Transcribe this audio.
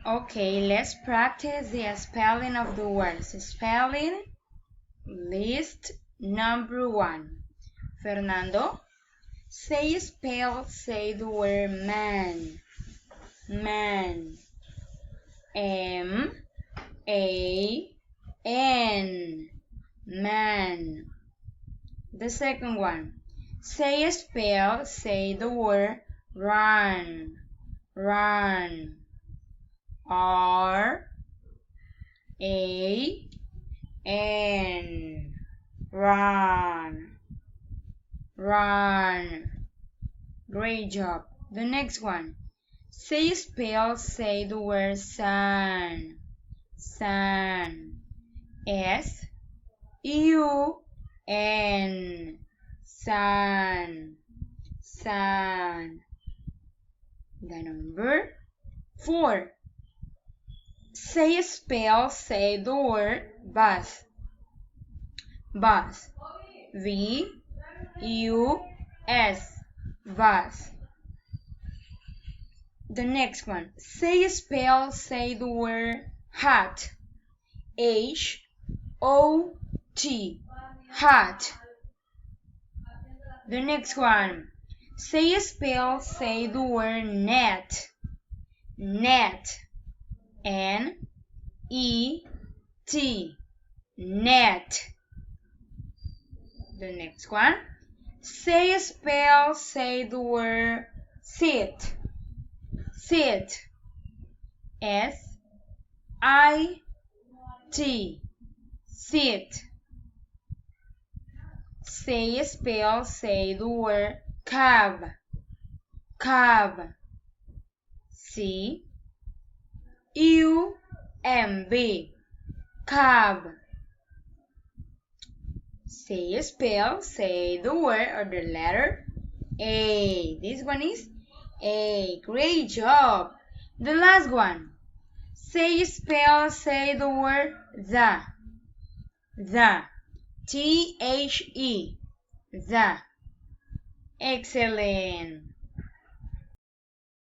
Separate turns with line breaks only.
Okay, let's practice the spelling of the words. Spelling list number 1. Fernando, say the word man. Man. M-A-N. Man. The second one. Say the word run. Run. R-A-N. Run. Run. Great job. The next one. Say the word sun. Sun. S-U-N. Sun. Sun. The number 4. Say the word bus. Bus. V-U-S. Bus. The next one. Say the word hat. H-O-T. Hat. The next one. Say the word net. Net. N-E-T. Net. The next one. Say the word sit. Sit. S-I-T. Sit. Say the word cab. Cab. C-U-M-B. Cab. Say the word or the letter A. This one is A. Great job. The last one. Say the word the. The. T-H-E. The. Excellent.